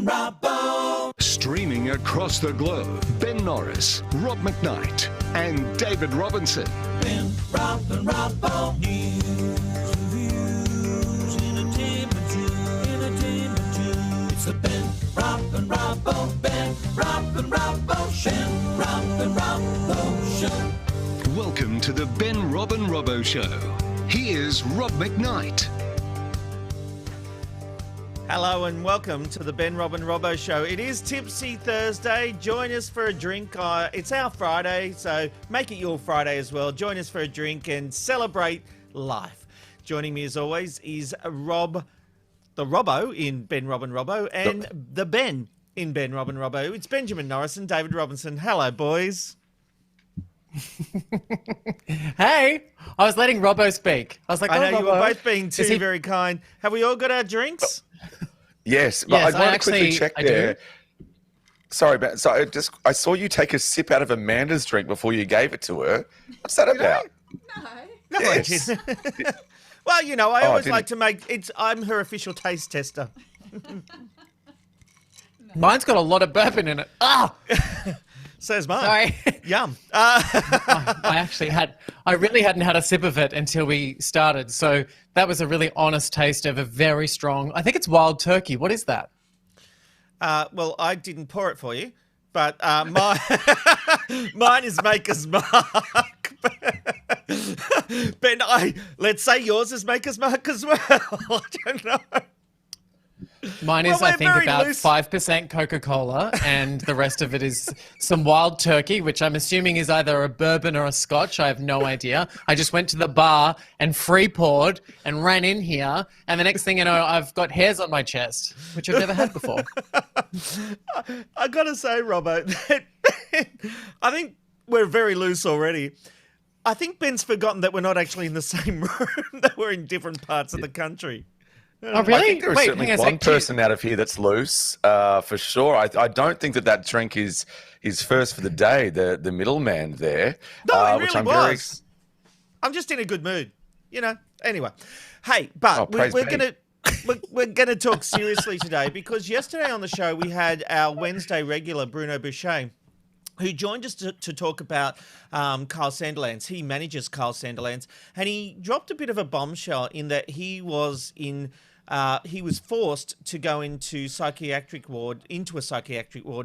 Robbo. Streaming across the globe, Ben Norris, Rob McKnight, and David Robinson. Ben, Rob, and Robbo. News, reviews, entertainment too. It's the Ben, Rob, and Robbo. Ben, Rob, and Robbo Show. Ben, Rob, and Robbo Show. Welcome to the Ben, Rob and Robbo Show. Here's Rob McKnight. Hello and welcome to the Ben, Rob and Robbo Show. It is Tipsy Thursday. Join us for a drink. It's our Friday, so make it your Friday as well. Join us for a drink and celebrate life. Joining me as always is Rob, the Robbo in Ben, Rob and Robbo, and the Ben in Ben, Rob and Robbo. It's Benjamin Norris and David Robinson. Hello, boys. Hey, I was letting Robbo speak. I was like, I know Robbo. you were both being very kind. Have we all got our drinks? Yes, but Yes, I want to quickly check I there. do. Sorry, but so I saw you take a sip out of Amanda's drink before you gave it to her. What's that about? No, Yes. I didn't. Well, you know, I always didn't- like to make it. I'm her official taste tester. Mine's got a lot of bourbon in it. Ah, Says mine. sorry. Yum. I really hadn't had a sip of it until we started. So that was a really honest taste of a very strong, I think it's wild turkey. What is that? Well, I didn't pour it for you, but mine is Maker's Mark. Ben, let's say yours is Maker's Mark as well. I don't know. Mine is, Well, I we're think, very about loose. 5% Coca-Cola, and the rest of it is some wild turkey, which I'm assuming is either a bourbon or a scotch. I have no idea. I just went to the bar and free poured and ran in here, and the next thing you know, I've got hairs on my chest, which I've never had before. I gotta say, Robbo, I think we're very loose already. I think Ben's forgotten that we're not actually in the same room, that we're in different parts of the country. Oh, really? I think there is Wait, certainly hang on a one sec. person out of here that's loose, for sure. I don't think that drink is first for the day, the middleman there. No, it which really I'm was. I'm just in a good mood, you know. Anyway, hey, but praise we're be. we're gonna talk seriously today because yesterday on the show we had our Wednesday regular Bruno Boucher, who joined us to talk about Kyle Sandilands. He manages Kyle Sandilands, and he dropped a bit of a bombshell in that he was forced to go into a psychiatric ward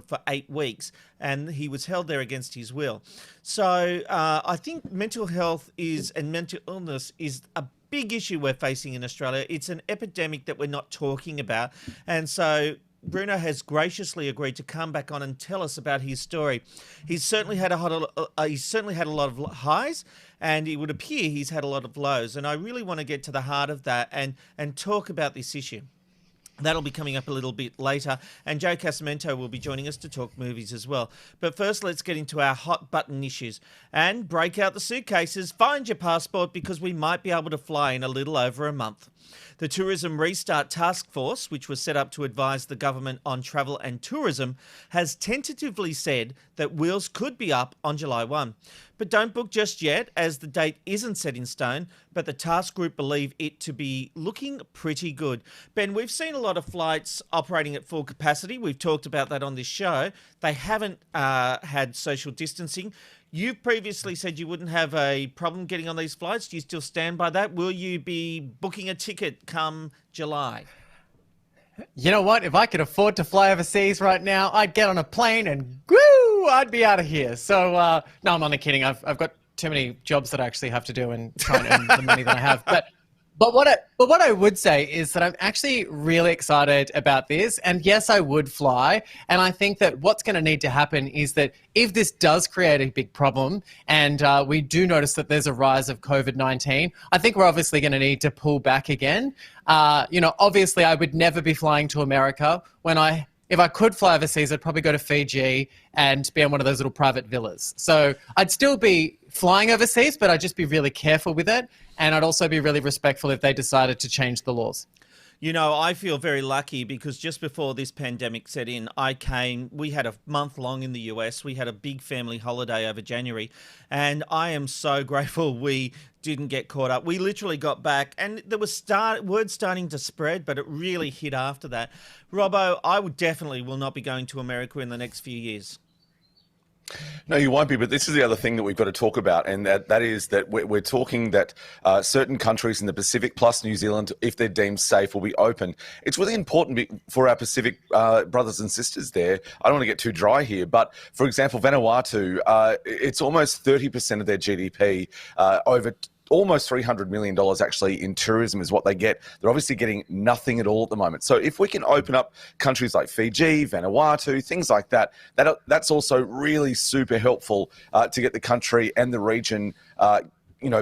for 8 weeks, and he was held there against his will. So I think mental health and mental illness is a big issue we're facing in Australia. It's an epidemic that we're not talking about, and so Bruno has graciously agreed to come back on and tell us about his story. He's certainly had a lot of highs, and it would appear he's had a lot of lows. And I really want to get to the heart of that and talk about this issue. That'll be coming up a little bit later. And Joe Casamento will be joining us to talk movies as well. But first, let's get into our hot button issues. And break out the suitcases, find your passport, because we might be able to fly in a little over a month. The Tourism Restart Task Force, which was set up to advise the government on travel and tourism, has tentatively said that wheels could be up on July 1. But don't book just yet, as the date isn't set in stone, but the task group believe it to be looking pretty good. Ben, we've seen a lot of flights operating at full capacity. We've talked about that on this show. They haven't had social distancing. You've previously said you wouldn't have a problem getting on these flights. Do you still stand by that? Will you be booking a ticket come July? You know what? If I could afford to fly overseas right now, I'd get on a plane and woo, I'd be out of here. So, no, I'm only kidding. I've got too many jobs that I actually have to do and try and earn the money that I have. But what I would say is that I'm actually really excited about this. And yes, I would fly. And I think that what's going to need to happen is that if this does create a big problem and we do notice that there's a rise of COVID-19, I think we're obviously going to need to pull back again. Obviously I would never be flying to America. If I could fly overseas, I'd probably go to Fiji and be on one of those little private villas. So I'd still be flying overseas, but I'd just be really careful with it. And I'd also be really respectful if they decided to change the laws. You know, I feel very lucky because just before this pandemic set in, we had a month long in the US. We had a big family holiday over January, and I am so grateful we didn't get caught up. We literally got back and there was word starting to spread, but it really hit after that. Robbo, I would definitely will not be going to America in the next few years. No, you won't be, but this is the other thing that we've got to talk about, and that is that we're talking that certain countries in the Pacific plus New Zealand, if they're deemed safe, will be open. It's really important for our Pacific brothers and sisters there. I don't want to get too dry here, but for example, Vanuatu, it's almost 30% of their GDP, over almost $300 million actually in tourism is what they get. They're obviously getting nothing at all at the moment. So if we can open up countries like Fiji, Vanuatu, things like that, that's also really super helpful to get the country and the region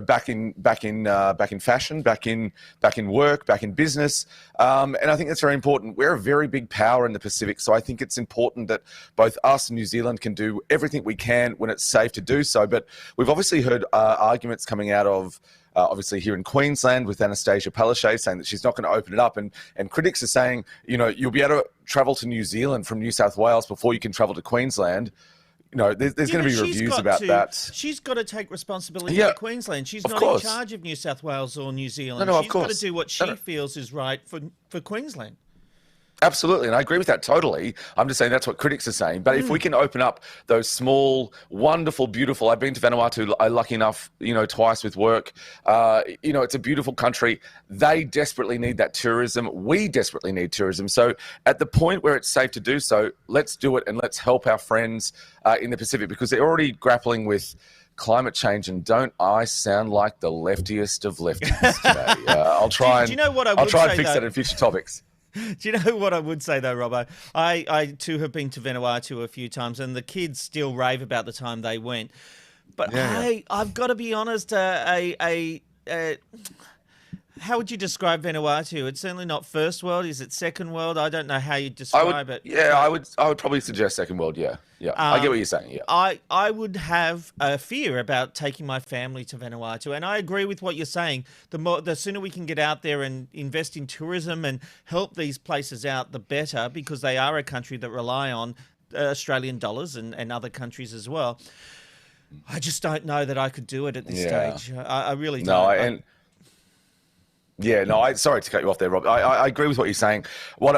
back in fashion, back in work, back in business, and I think that's very important. We're a very big power in the Pacific, so I think it's important that both us and New Zealand can do everything we can when it's safe to do so. But we've obviously heard arguments coming out of obviously here in Queensland with Anastasia Palaszczuk saying that she's not going to open it up, and critics are saying, you'll be able to travel to New Zealand from New South Wales before you can travel to Queensland. There's going to be reviews about that. She's got to take responsibility for Queensland. She's not in charge of New South Wales or New Zealand. No, she's got to do what she feels is right for Queensland. Absolutely, and I agree with that totally. I'm just saying that's what critics are saying. But if we can open up those small, wonderful, beautiful... I've been to Vanuatu, lucky enough, twice with work. It's a beautiful country. They desperately need that tourism. We desperately need tourism. So at the point where it's safe to do so, let's do it and let's help our friends in the Pacific, because they're already grappling with climate change. And don't I sound like the leftiest of lefties today? I'll try and fix that in future topics. Do you know what I would say, though, Robbo? I too have been to Vanuatu a few times, and the kids still rave about the time they went. But I've got to be honest, how would you describe Vanuatu? It's certainly not first world. Is it second world? I don't know how you describe it. Yeah, I would probably suggest second world, yeah. I get what you're saying, yeah. I would have a fear about taking my family to Vanuatu, and I agree with what you're saying. The sooner we can get out there and invest in tourism and help these places out, the better, because they are a country that rely on Australian dollars and other countries as well. I just don't know that I could do it at this stage. I really don't. Sorry to cut you off there, Rob. I agree with what you're saying. What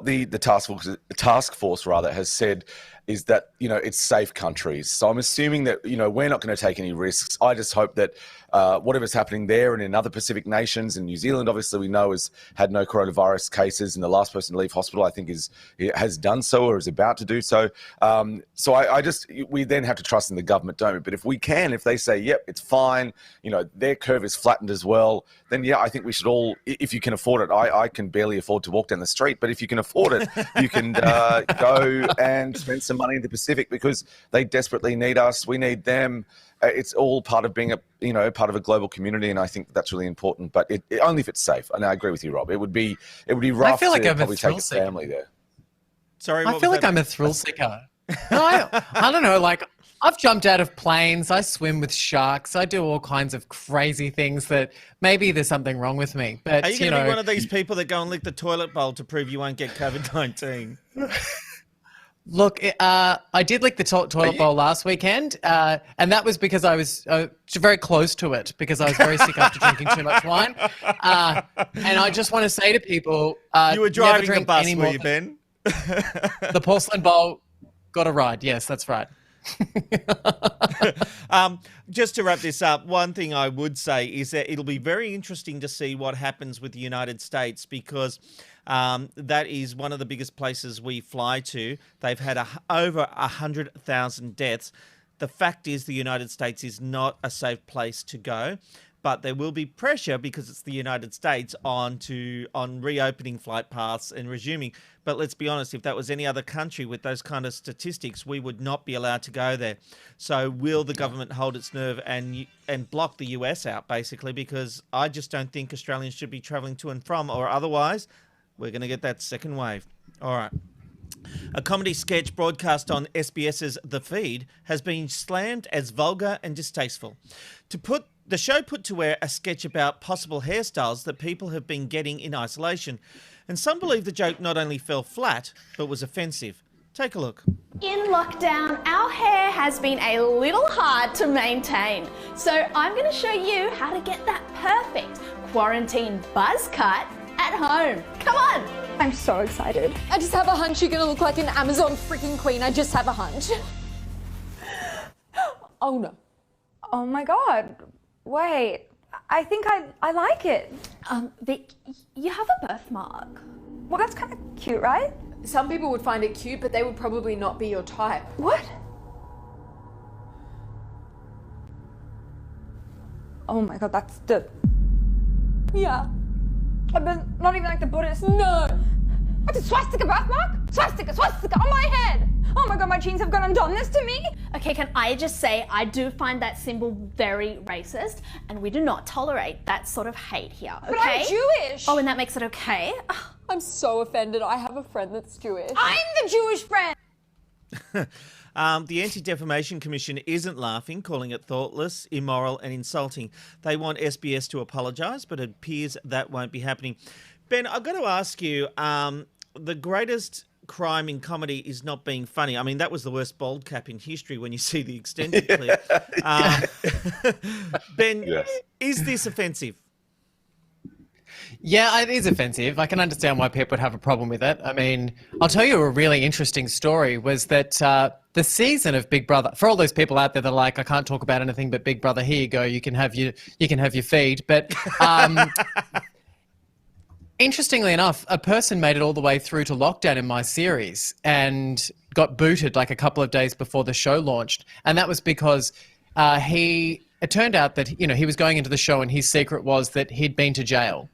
the task force rather has said is that it's safe countries. So I'm assuming that we're not going to take any risks. I just hope that whatever's happening there and in other Pacific nations, and New Zealand, obviously we know has had no coronavirus cases, and the last person to leave hospital I think has done so or is about to do so. We then have to trust in the government, don't we? But if they say yep, it's fine, their curve is flattened as well, then I think we should all, if you can afford it. I can barely afford to walk down the street, but if you can afford it, you can go and spend some money in the Pacific, because they desperately need us. We need them. It's all part of being part of a global community, and I think that's really important. But only if it's safe. And I agree with you, Rob. It would be rough. I feel like I'm probably take a family there. Sorry, I feel like I'm a thrill seeker. No, I don't know. Like, I've jumped out of planes. I swim with sharks. I do all kinds of crazy things that maybe there's something wrong with me. But are you going to be one of these people that go and lick the toilet bowl to prove you won't get COVID-19? Look, I did lick the toilet bowl last weekend, and that was because I was very close to it, because I was very sick after drinking too much wine. And I just want to say to people, you were driving the bus, were you, Ben? The porcelain bowl got a ride. Yes, that's right. Just to wrap this up, one thing I would say is that it'll be very interesting to see what happens with the United States, because that is one of the biggest places we fly to. They've had over 100,000 deaths. The fact is the United States is not a safe place to go, but there will be pressure, because it's the United States, on reopening flight paths and resuming. But let's be honest, if that was any other country with those kind of statistics, we would not be allowed to go there. So will the government hold its nerve and block the US out, basically? Because I just don't think Australians should be travelling to and from, or otherwise we're going to get that second wave. All right. A comedy sketch broadcast on SBS's The Feed has been slammed as vulgar and distasteful. To put The show put to air a sketch about possible hairstyles that people have been getting in isolation. And some believe the joke not only fell flat, but was offensive. Take a look. In lockdown, our hair has been a little hard to maintain. So I'm going to show you how to get that perfect quarantine buzz cut at home. Come on. I'm so excited. I just have a hunch you're gonna look like an Amazon freaking queen. I just have a hunch. Oh no. Oh my God. Wait, I think I like it. Vic, you have a birthmark. Well, that's kind of cute, right? Some people would find it cute, but they would probably not be your type. What? Oh my God, that's the... Yeah. But not even like the Buddhist. No. What's a swastika birthmark? Swastika on my head. Oh my God, my genes have gone and done this to me. Okay, can I just say I do find that symbol very racist, and we do not tolerate that sort of hate here, okay? But I'm Jewish. Oh, and that makes it okay? I'm so offended. I have a friend that's Jewish. I'm the Jewish friend. The Anti-Defamation Commission isn't laughing, calling it thoughtless, immoral and insulting. They want SBS to apologise, but it appears that won't be happening. Ben, I've got to ask you, the greatest crime in comedy is not being funny. I mean, that was the worst bald cap in history when you see the extended clip. Ben, Yes. is this offensive? Yeah, it is offensive. I can understand why people would have a problem with it. I mean, I'll tell you a really interesting story was that the season of Big Brother, for all those people out there that are like, I can't talk about anything but Big Brother, here you go, you can have your feed. But interestingly enough, a person made it all the way through to lockdown in my series and got booted like a couple of days before the show launched. And that was because it turned out that, he was going into the show and his secret was that he'd been to jail.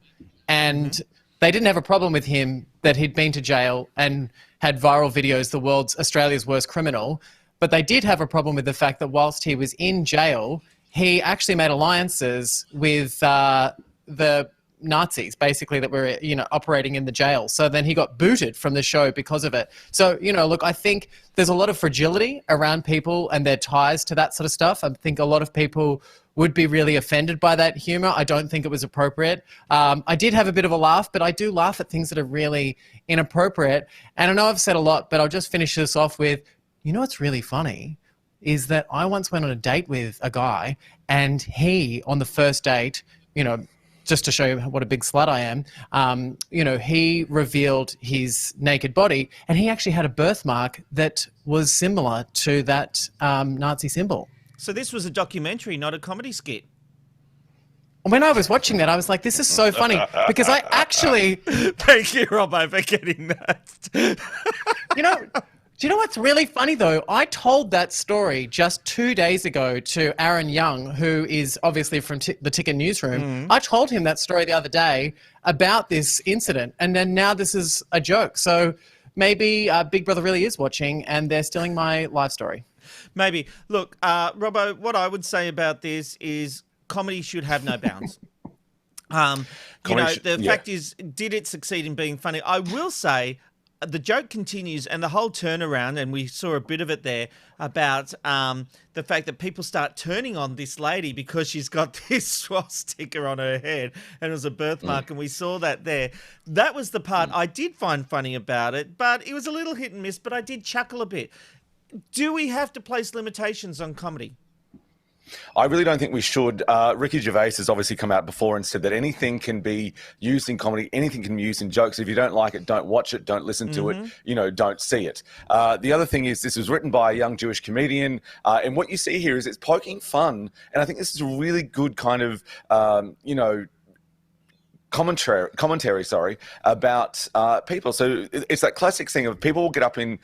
And they didn't have a problem with him that he'd been to jail and had viral videos, Australia's worst criminal. But they did have a problem with the fact that whilst he was in jail, he actually made alliances with the Nazis, basically, that were, operating in the jail. So then he got booted from the show because of it. So, look, I think there's a lot of fragility around people and their ties to that sort of stuff. I think a lot of people would be really offended by that humour. I don't think it was appropriate. I did have a bit of a laugh, but I do laugh at things that are really inappropriate. And I know I've said a lot, but I'll just finish this off with, what's really funny is that I once went on a date with a guy and he, on the first date, just to show you what a big slut I am, he revealed his naked body and he actually had a birthmark that was similar to that Nazi symbol. So this was a documentary, not a comedy skit. When I was watching that, I was like, this is so funny because I actually... Thank you, Robbo, for getting that. Do you know what's really funny, though? I told that story just 2 days ago to Aaron Young, who is obviously from the Ticket Newsroom. I told him that story the other day about this incident, and then now this is a joke. So maybe Big Brother really is watching, and they're stealing my life story. Maybe. Look, Robbo, what I would say about this is comedy should have no bounds. The fact is, did it succeed in being funny? I will say the joke continues and the whole turnaround, and we saw a bit of it there, about the fact that people start turning on this lady because she's got this swastika on her head and it was a birthmark, and we saw that there. That was the part I did find funny about it, but it was a little hit and miss, but I did chuckle a bit. Do we have to place limitations on comedy? I really don't think we should. Ricky Gervais has obviously come out before and said that anything can be used in comedy, anything can be used in jokes. If you don't like it, don't watch it, don't listen to it, don't see it. The other thing is this was written by a young Jewish comedian, and what you see here is it's poking fun, and I think this is a really good kind of, commentary, about people. So it's that classic thing of people will get up in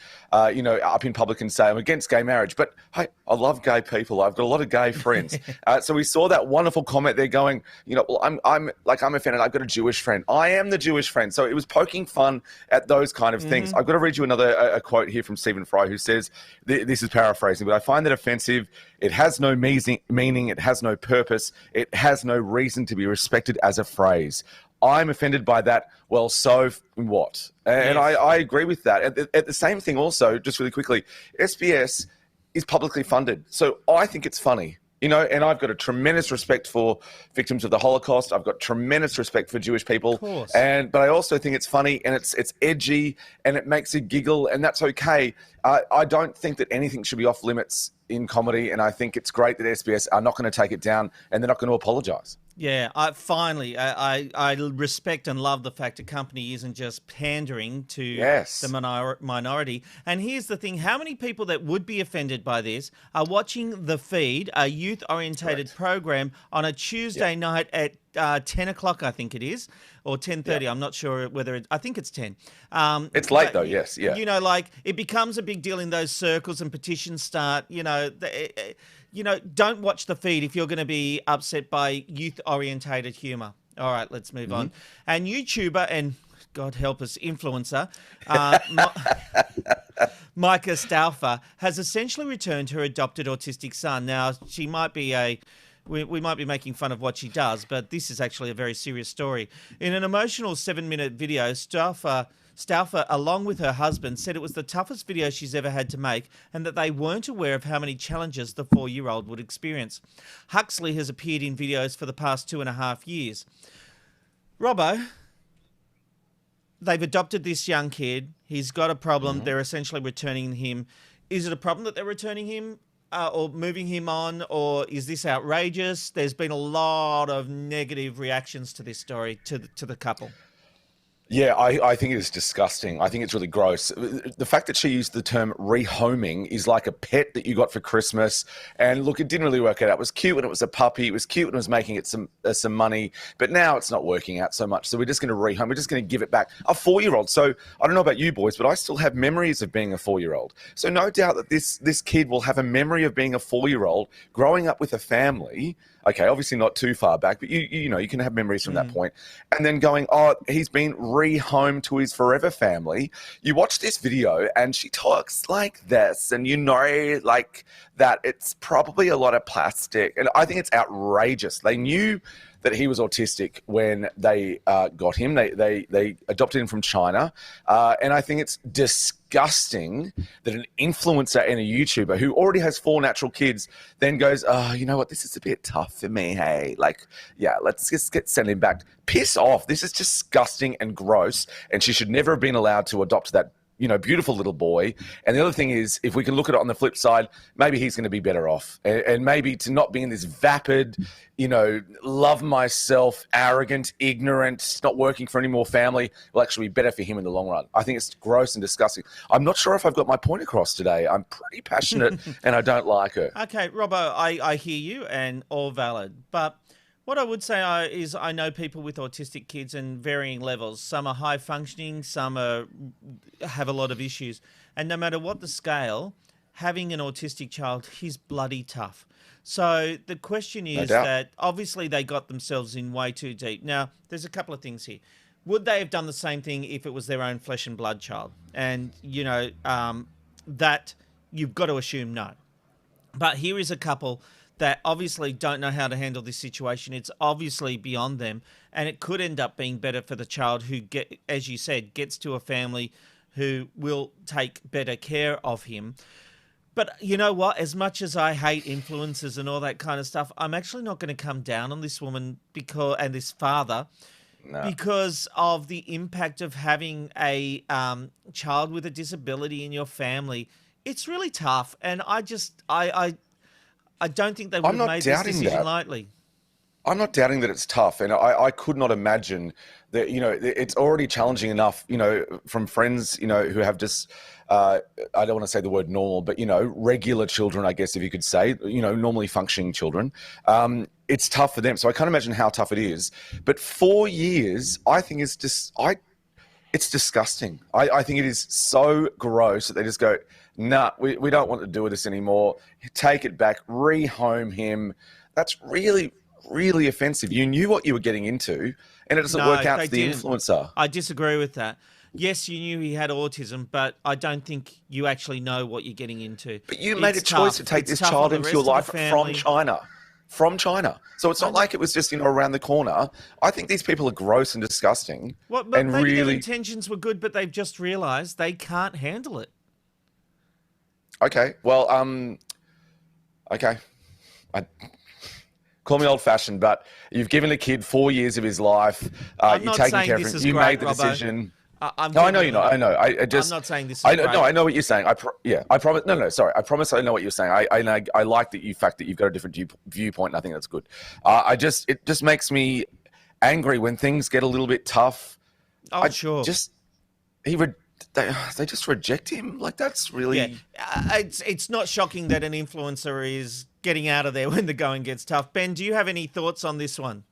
public and say, I'm against gay marriage, but hey, I love gay people. I've got a lot of gay friends. So we saw that wonderful comment there going, well, I'm offended. I've got a Jewish friend. I am the Jewish friend. So it was poking fun at those kind of things. I've got to read you a quote here from Stephen Fry, who says, this is paraphrasing, but I find that offensive. It has no meaning. It has no purpose. It has no reason to be respected as a phrase. I'm offended by that. Well, so what? And yes. I agree with that. At the same thing also, just really quickly, SBS is publicly funded. So I think it's funny. And I've got a tremendous respect for victims of the Holocaust. I've got tremendous respect for Jewish people. Of course. But I also think it's funny and it's edgy and it makes you giggle, and that's okay. I don't think that anything should be off limits in comedy, and I think it's great that SBS are not going to take it down and they're not going to apologise. Yeah, I respect and love the fact a company isn't just pandering to the minority. And here's the thing, how many people that would be offended by this are watching The Feed, a youth-orientated program, on a Tuesday night at 10 o'clock, I think it is, or 10:30. I'm not sure whether I think it's 10. It's late though, yes, yeah. It becomes a big deal in those circles and petitions start, don't watch The Feed if you're going to be upset by youth-orientated humour. All right, let's move on. And YouTuber and, God help us, influencer, Micah Stauffer has essentially returned her adopted autistic son. Now, she might be we might be making fun of what she does, but this is actually a very serious story. In an emotional 7-minute video, Stauffer, along with her husband, said it was the toughest video she's ever had to make and that they weren't aware of how many challenges the 4-year-old would experience. Huxley has appeared in videos for the past 2.5 years. Robbo, they've adopted this young kid. He's got a problem. They're essentially returning him. Is it a problem that they're returning him or moving him on, or is this outrageous? There's been a lot of negative reactions to this story, to the couple. Yeah, I think it's disgusting. I think it's really gross. The fact that she used the term rehoming is like a pet that you got for Christmas. And look, it didn't really work out. It was cute when it was a puppy. It was cute when it was making it some money. But now it's not working out so much. So we're just going to rehome. We're just going to give it back. A 4-year-old. So I don't know about you boys, but I still have memories of being a 4-year-old. So no doubt that this kid will have a memory of being a 4-year-old, growing up with a family. Okay, obviously not too far back, but you can have memories from that point. And then going, he's been rehomed to his forever family. You watch this video and she talks like this, and like that it's probably a lot of plastic. And I think it's outrageous. They knew that he was autistic when they got him. They adopted him from China. And I think it's disgusting that an influencer and a YouTuber who already has 4 natural kids then goes, you know what, this is a bit tough for me, hey. Let's just send him back. Piss off. This is disgusting and gross, and she should never have been allowed to adopt that beautiful little boy. And the other thing is, if we can look at it on the flip side, maybe he's going to be better off. And maybe to not be in this vapid, love myself, arrogant, ignorant, not working for any more family will actually be better for him in the long run. I think it's gross and disgusting. I'm not sure if I've got my point across today. I'm pretty passionate and I don't like her. Okay, Robbo, I hear you and all valid. But what I would say is I know people with autistic kids in varying levels. Some are high functioning, some have a lot of issues. And no matter what the scale, having an autistic child is bloody tough. So the question is that obviously they got themselves in way too deep. Now, there's a couple of things here. Would they have done the same thing if it was their own flesh and blood child? And, that you've got to assume no. But here is a couple that obviously don't know how to handle this situation. It's obviously beyond them, and it could end up being better for the child who, as you said, gets to a family who will take better care of him. But you know what? As much as I hate influencers and all that kind of stuff, I'm actually not going to come down on this woman and this father because of the impact of having a child with a disability in your family. It's really tough, and I don't think they would have made this decision lightly. I'm not doubting that it's tough, and I could not imagine that, it's already challenging enough, from friends, who have just, I don't want to say the word normal, but, regular children, I guess, if you could say, normally functioning children. It's tough for them. So I can't imagine how tough it is. But 4 years, I think it's disgusting. I think it is so gross that they just go, nah, we don't want to do this anymore. Take it back, rehome him. That's really, really offensive. You knew what you were getting into, and it doesn't work out for the influencer. I disagree with that. Yes, you knew he had autism, but I don't think you actually know what you're getting into. But you made a choice to take this child into your life from China. From China. So it's not like it was just, around the corner. I think these people are gross and disgusting. But maybe their intentions were good, but they've just realised they can't handle it. Okay, well, okay. call me old-fashioned, but you've given a kid 4 years of his life. I'm You're not taking saying care of this him. is You great, made the Robbo. decision. I'm No, I know you're genuinely- not. I know. I just. I'm not saying this is I know. great. No, I know what you're saying. I promise. No, sorry. I promise. I know what you're saying. I like the fact that you've got a different viewpoint. And I think that's good. It just makes me angry when things get a little bit tough. Oh, sure. They just reject him. Like, that's really. Yeah. It's not shocking that an influencer is getting out of there when the going gets tough. Ben, do you have any thoughts on this one?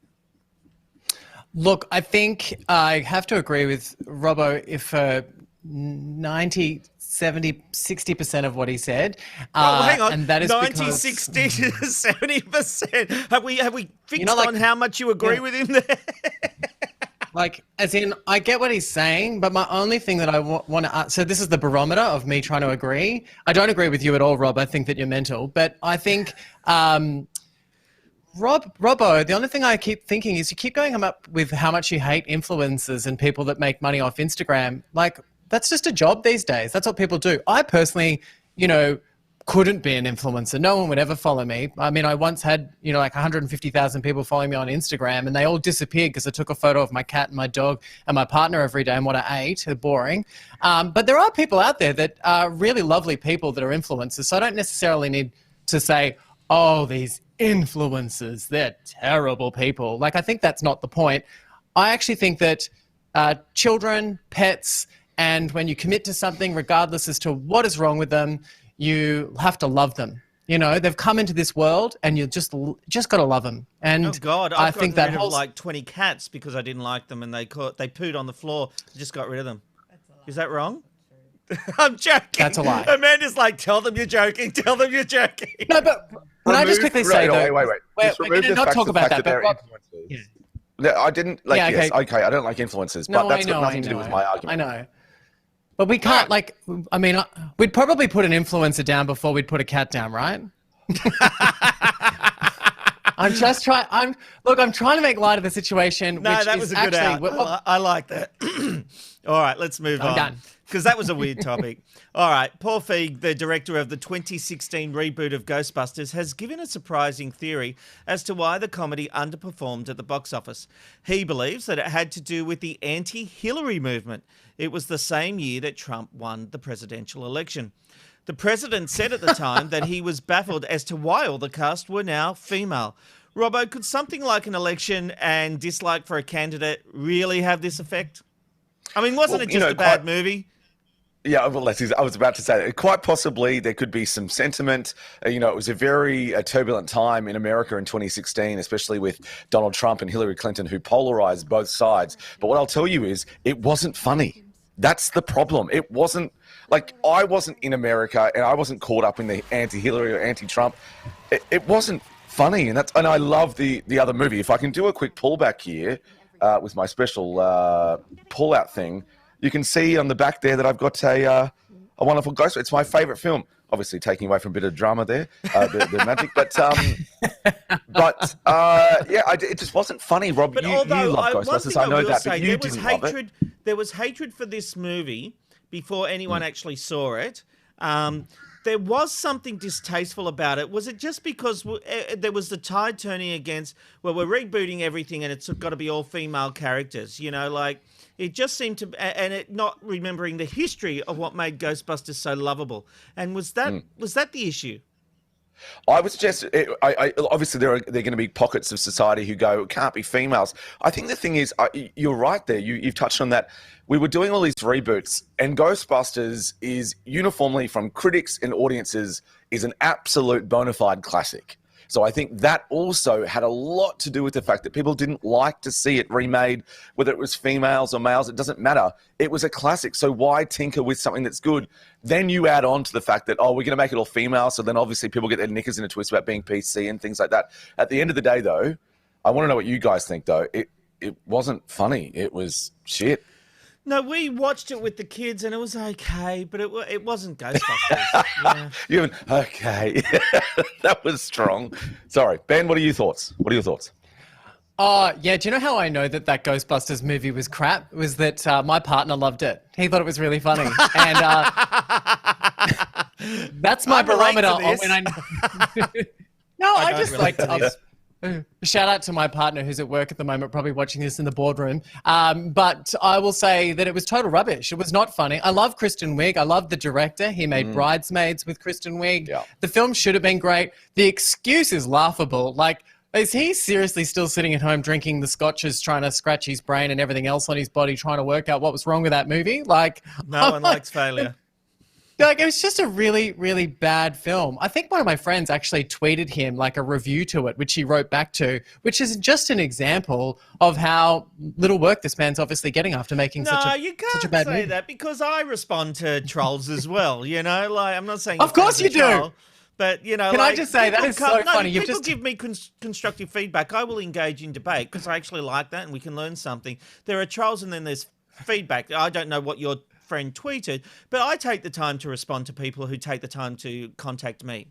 Look, I think I have to agree with Robbo if 90, 70, 60% of what he said. Hang on. And that is 90, because, 60, 70%. Have we fixed like- on how much you agree with him there? like, as in, I get what he's saying, but my only thing that I want to so this is the barometer of me trying to agree. I don't agree with you at all, Rob. I think that you're mental. But I think... Robbo, the only thing I keep thinking is you keep going up with how much you hate influencers and people that make money off Instagram. Like, that's just a job these days. That's what people do. I personally, couldn't be an influencer. No one would ever follow me. I mean, I once had, like 150,000 people following me on Instagram, and they all disappeared because I took a photo of my cat and my dog and my partner every day and what I ate. They're boring. But there are people out there that are really lovely people that are influencers. So I don't necessarily need to say, oh, these influencers, they're terrible people. Like, I think that's not the point. I actually think that children, pets, and when you commit to something, regardless as to what is wrong with them, you have to love them. They've come into this world, and you just got to love them. And Oh God! I I've think got rid that of like 20 cats because I didn't like them, and they pooed on the floor. I just got rid of them. Is that wrong? I'm joking. That's a lie. Amanda's like, tell them you're joking. Tell them you're joking. No, but when I just quickly say, though, wait. Just we're remove going to the not talk about fact that. they're But influencers. yeah. No, I didn't like. Yeah, Yes, okay. okay. I don't like influencers, No, but that's I know, got nothing to do with my argument. I know. But we can't, we'd probably put an influencer down before we'd put a cat down, right? I'm trying to make light of the situation. No, which that is was a good actually, out. I like that. All right, let's move on. done. Because that was a weird topic. All right, Paul Feig, the director of the 2016 reboot of Ghostbusters, has given a surprising theory as to why the comedy underperformed at the box office. He believes that it had to do with the anti-Hillary movement. It was the same year that Trump won the presidential election. The president said at the time that he was baffled as to why all the cast were now female. Robbo, could something like an election and dislike for a candidate really have this effect? I mean, wasn't it just a bad movie? Yeah, well, I was about to say that. Quite possibly there could be some sentiment. It was a very turbulent time in America in 2016, especially with Donald Trump and Hillary Clinton, who polarized both sides. But what I'll tell you is it wasn't funny. That's the problem. It wasn't like I wasn't in America and I wasn't caught up in the anti-Hillary or anti-Trump. It wasn't funny, and I love the other movie. If I can do a quick pullback here with my special pull-out thing, you can see on the back there that I've got a wonderful ghost. It's my favorite film. Obviously, taking away from a bit of drama there, the magic, it just wasn't funny, Rob. But you although love one Ghostbusters, thing I know will that, say, but you didn't love it. There was hatred for this movie before anyone actually saw it. There was something distasteful about it. Was it just because there was the tide turning against, well, we're rebooting everything and it's got to be all female characters, it just seemed to, and it not remembering the history of what made Ghostbusters so lovable. And was that the issue? I would suggest, obviously there are going to be pockets of society who go, it can't be females. I think the thing is, you're right there. You've touched on that. We were doing all these reboots, and Ghostbusters is uniformly, from critics and audiences, is an absolute bona fide classic. So I think that also had a lot to do with the fact that people didn't like to see it remade, whether it was females or males, it doesn't matter. It was a classic, so why tinker with something that's good? Then you add on to the fact that, we're going to make it all female, so then obviously people get their knickers in a twist about being PC and things like that. At the end of the day, though, I want to know what you guys think, though. It wasn't funny. It was shit. No, we watched it with the kids and it was okay, but it wasn't Ghostbusters. Yeah. You haven't, okay. That was strong. Sorry. Ben, what are your thoughts? Yeah, do you know how I know that Ghostbusters movie was crap? It was that my partner loved it. He thought it was really funny. And that's my barometer on when I... No, I don't just relate like to this. Shout out to my partner who's at work at the moment, probably watching this in the boardroom. But I will say that it was total rubbish. It was not funny. I love Kristen Wiig. I love the director. He made Bridesmaids with Kristen Wiig. Yeah. The film should have been great. The excuse is laughable. Like, is he seriously still sitting at home drinking the scotches, trying to scratch his brain and everything else on his body, trying to work out what was wrong with that movie? Like, No one likes failure. Like, it was just a really, really bad film. I think one of my friends actually tweeted him like a review to it, which he wrote back to, which is just an example of how little work this man's obviously getting after making such a you such a can't bad say movie. that because I respond to trolls as well. You know, like I'm not saying. Of course you do. Troll, but you know, Can I like, just say that people is so funny? You've People just give me constructive feedback. I will engage in debate because I actually like that, and we can learn something. There are trolls, and then there's feedback. I don't know what your friend tweeted, but I take the time to respond to people who take the time to contact me.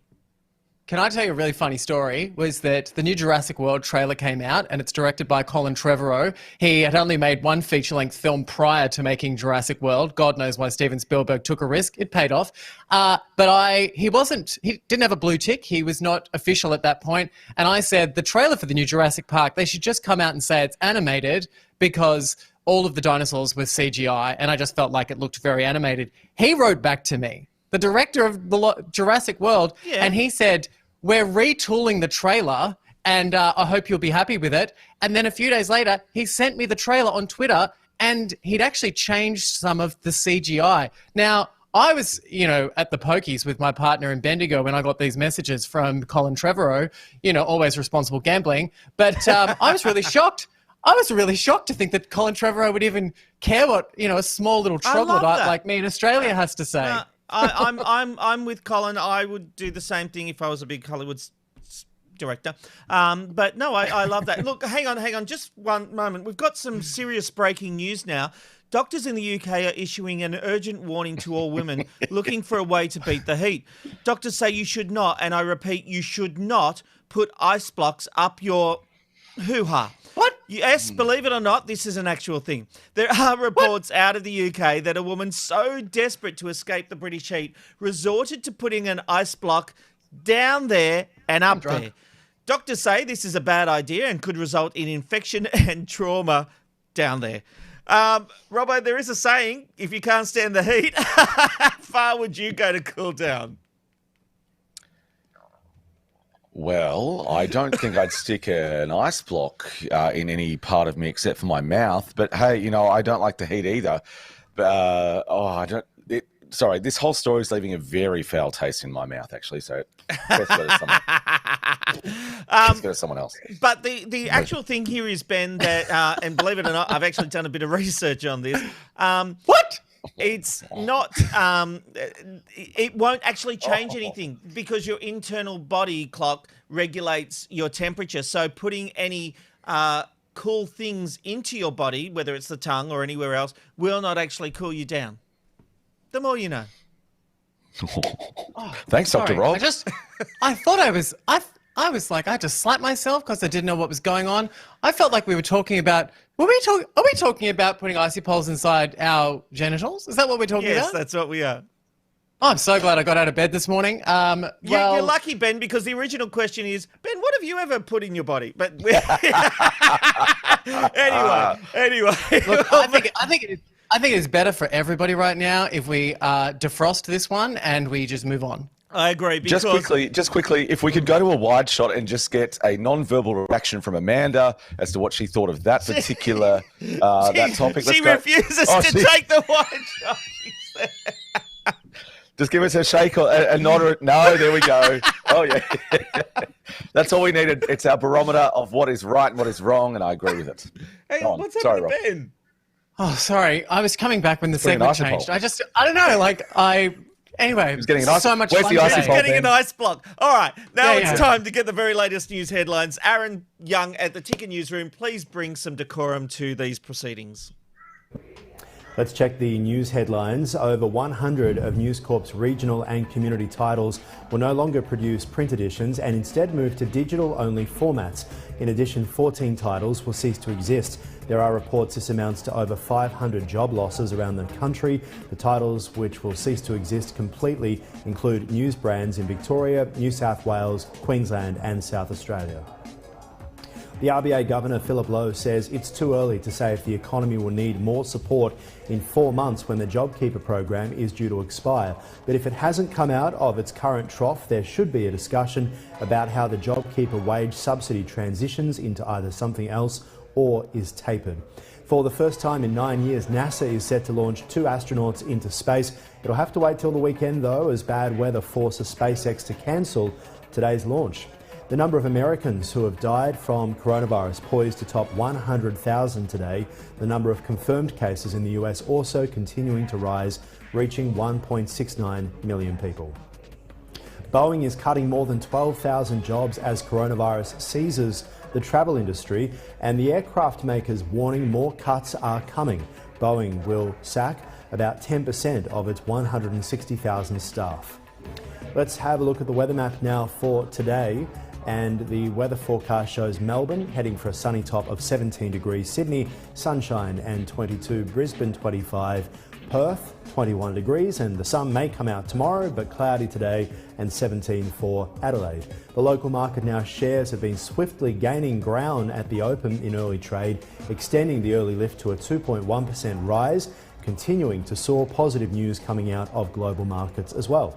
Can I tell you a really funny story? Was that the new Jurassic World trailer came out, and it's directed by Colin Trevorrow. He had only made one feature-length film prior to making Jurassic World. God knows why Steven Spielberg took a risk. It paid off. But he didn't have a blue tick. He was not official at that point. And I said, the trailer for the new Jurassic Park, they should just come out and say it's animated because all of the dinosaurs were CGI, and I just felt like it looked very animated. He wrote back to me, the director of the Jurassic World, and he said, we're retooling the trailer, and I hope you'll be happy with it. And then a few days later, he sent me the trailer on Twitter, and he'd actually changed some of the CGI. Now, I was, at the pokies with my partner in Bendigo when I got these messages from Colin Trevorrow, always responsible gambling. But I was really shocked. I was really shocked to think that Colin Trevorrow would even care what, a small little troglodyte like me in Australia has to say. I'm with Colin. I would do the same thing if I was a big Hollywood director. But no, I love that. Look, hang on, just one moment. We've got some serious breaking news now. Doctors in the UK are issuing an urgent warning to all women looking for a way to beat the heat. Doctors say you should not, and I repeat, you should not put ice blocks up your hoo-ha. What? Yes, believe it or not, this is an actual thing. There are reports out of the UK that a woman so desperate to escape the British heat resorted to putting an ice block down there and up there. Doctors say this is a bad idea and could result in infection and trauma down there. Robbo, there is a saying, if you can't stand the heat, how far would you go to cool down? Well, I don't think I'd stick an ice block in any part of me except for my mouth. But hey, I don't like the heat either. But sorry, this whole story is leaving a very foul taste in my mouth, actually. So let's go to someone else. But the actual thing here is, Ben, that and believe it or not, I've actually done a bit of research on this. What? It's not, it won't actually change anything because your internal body clock regulates your temperature. So putting any cool things into your body, whether it's the tongue or anywhere else, will not actually cool you down. The more you know. Thanks, Dr. Rob. I thought I was like, I had to slap myself because I didn't know what was going on. I felt like we were talking about, are we talking about putting icy poles inside our genitals? Is that what we're talking about? Yes, that's what we are. Oh, I'm so glad I got out of bed this morning. You're lucky, Ben, because the original question is, Ben, what have you ever put in your body? But anyway. Look, I think it is better for everybody right now if we defrost this one and we just move on. I agree. Because... Just quickly, if we could go to a wide shot and just get a non-verbal reaction from Amanda as to what she thought of that particular that topic. She refuses to take the wide shot. Just give us a shake or a nod. No, there we go. Oh, yeah. That's all we needed. It's our barometer of what is right and what is wrong, and I agree with it. Hey, what's happening to Ben? Oh, sorry. I was coming back when the segment changed. I don't know. Anyway, he was getting an ice, so much where's fun the icy today. pole, Getting Ben? an ice block. All right, now it's time to get the very latest news headlines. Aaron Young at the Ticker Newsroom, please bring some decorum to these proceedings. Let's check the news headlines. Over 100 of News Corp's regional and community titles will no longer produce print editions and instead move to digital-only formats. In addition, 14 titles will cease to exist. There are reports this amounts to over 500 job losses around the country. The titles which will cease to exist completely include news brands in Victoria, New South Wales, Queensland and South Australia. The RBA Governor, Philip Lowe, says it's too early to say if the economy will need more support in 4 months when the JobKeeper program is due to expire. But if it hasn't come out of its current trough, there should be a discussion about how the JobKeeper wage subsidy transitions into either something else or is tapered. For the first time in 9 years, NASA is set to launch 2 astronauts into space. It'll have to wait till the weekend, though, as bad weather forces SpaceX to cancel today's launch. The number of Americans who have died from coronavirus poised to top 100,000 today. The number of confirmed cases in the US also continuing to rise, reaching 1.69 million people. Boeing is cutting more than 12,000 jobs as coronavirus seizes the travel industry, and the aircraft makers warning more cuts are coming. Boeing will sack about 10% of its 160,000 staff. Let's have a look at the weather map now for today. And the weather forecast shows Melbourne heading for a sunny top of 17 degrees, Sydney sunshine and 22, Brisbane 25, Perth 21 degrees, and the sun may come out tomorrow but cloudy today, and 17 for Adelaide. The local market now shares have been swiftly gaining ground at the open in early trade, extending the early lift to a 2.1% rise, continuing to soar. Positive news coming out of global markets as well.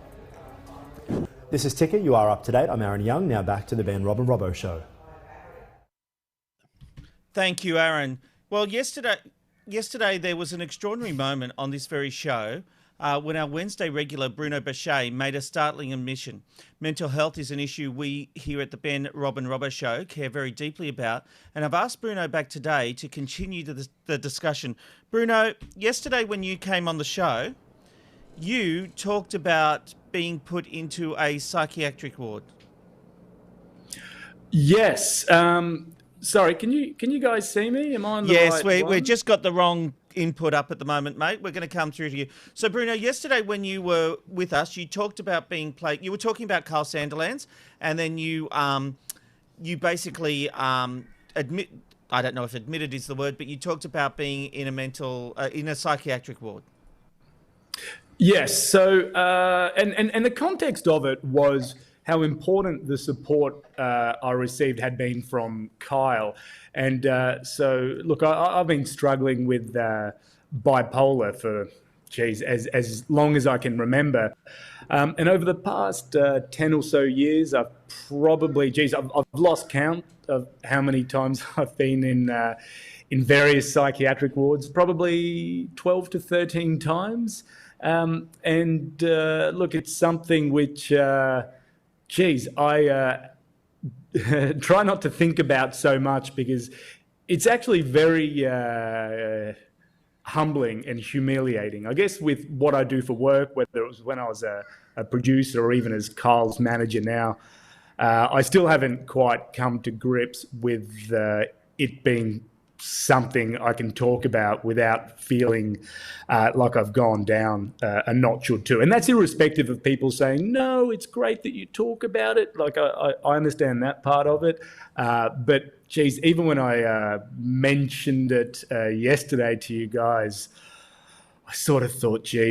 This is Ticket. You are up to date. I'm Aaron Young. Now back to the Ben, Rob and Robbo Show. Thank you, Aaron. Well, yesterday there was an extraordinary moment on this very show when our Wednesday regular Bruno Boucher made a startling admission. Mental health is an issue we here at the Ben, Rob and Robbo Show care very deeply about, and I've asked Bruno back today to continue the discussion. Bruno, yesterday when you came on the show, you talked about being put into a psychiatric ward. Yes. Sorry, can you guys see me? Am I on the yes, right we've just got the wrong input up at the moment, mate. We're going to come through to you. So, Bruno, yesterday when you were with us, you talked about being played. You were talking about Carl Sandilands, and then you basically admit. I don't know if admitted is the word, but you talked about being in a psychiatric ward. Yes. So, and the context of it was how important the support I received had been from Kyle. And so, look, I've been struggling with bipolar for, as long as I can remember. And over the past 10 or so years, I've probably, I've lost count of how many times I've been in various psychiatric wards, probably 12 to 13 times. And look, it's something which, I try not to think about so much, because it's actually very humbling and humiliating. I guess with what I do for work, whether it was when I was a producer or even as Kyle's manager now, I still haven't quite come to grips with it being something I can talk about without feeling like I've gone down a notch or two. And that's irrespective of people saying, no, it's great that you talk about it. Like, I understand that part of it. But, even when I mentioned it yesterday to you guys, I sort of thought, should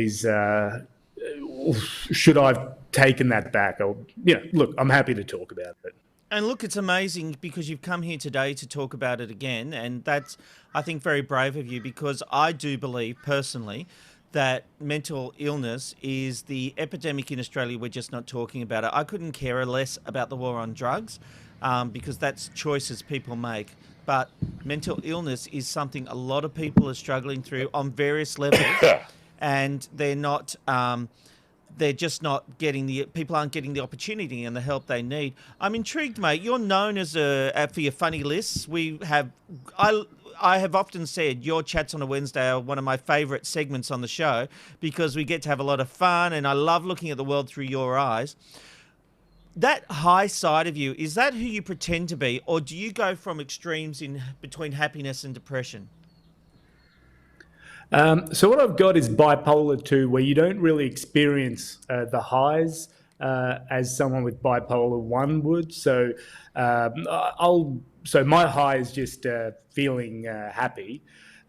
I have taken that back? Or, look, I'm happy to talk about it. And look, it's amazing because you've come here today to talk about it again. And that's, I think, very brave of you, because I do believe personally that mental illness is the epidemic in Australia. We're just not talking about it. I couldn't care less about the war on drugs because that's choices people make. But mental illness is something a lot of people are struggling through on various levels, and they're not... they're just not getting people aren't getting the opportunity and the help they need. I'm intrigued, mate. You're known as for your funny lists. I have often said your chats on a Wednesday are one of my favourite segments on the show, because we get to have a lot of fun, and I love looking at the world through your eyes. That high side of you, is that who you pretend to be, or do you go from extremes in between happiness and depression? So what I've got is bipolar 2, where you don't really experience the highs as someone with bipolar 1 would. So so my high is just feeling happy.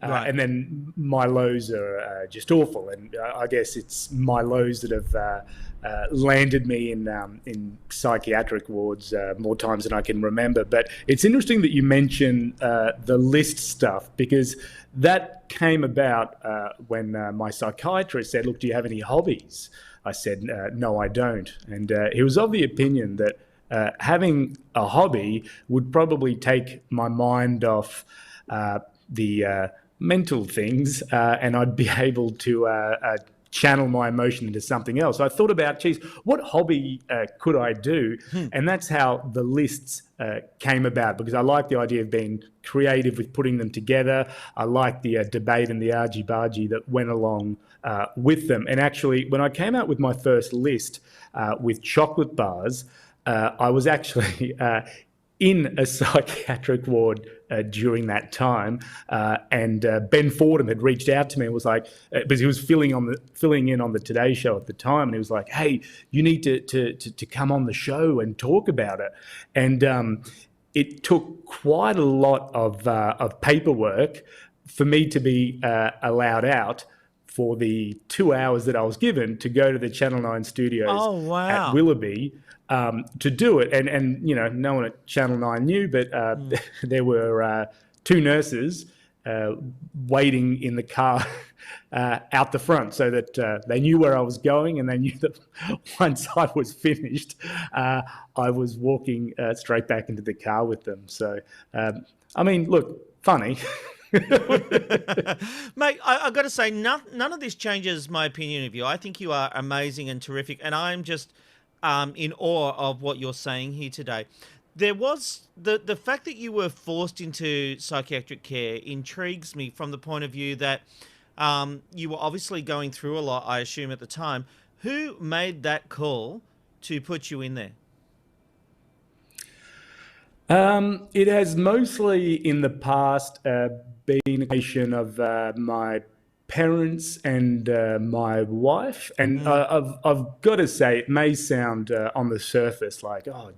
Right. And then my lows are just awful, and I guess it's my lows that have landed me in psychiatric wards more times than I can remember. But it's interesting that you mention the list stuff, because that came about when my psychiatrist said, "Look, do you have any hobbies?" I said, "No, I don't," and he was of the opinion that having a hobby would probably take my mind off the mental things, and I'd be able to channel my emotion into something else. I thought about, geez, what hobby could I do? And that's how the lists came about, because I like the idea of being creative with putting them together. I like the debate and the argy-bargy that went along with them. And actually, when I came out with my first list with chocolate bars, I was actually in a psychiatric ward during that time, and Ben Fordham had reached out to me and was like, because he was filling in on the Today Show at the time, and he was like, "Hey, you need to come on the show and talk about it." And it took quite a lot of paperwork for me to be allowed out for the 2 hours that I was given to go to the Channel 9 studios at Willoughby. To do it, and you know, no one at Channel 9 knew, but there were two nurses waiting in the car out the front, so that they knew where I was going, and they knew that once I was finished, I was walking straight back into the car with them. So, I mean, look, funny. Mate, I've got to say, none of this changes my opinion of you. I think you are amazing and terrific, and I'm just in awe of what you're saying here today. There was the fact that you were forced into psychiatric care intrigues me from the point of view that you were obviously going through a lot, I assume, at the time. Who made that call to put you in there? It has mostly in the past been a question of my parents and my wife, and I've got to say, it may sound on the surface like, oh,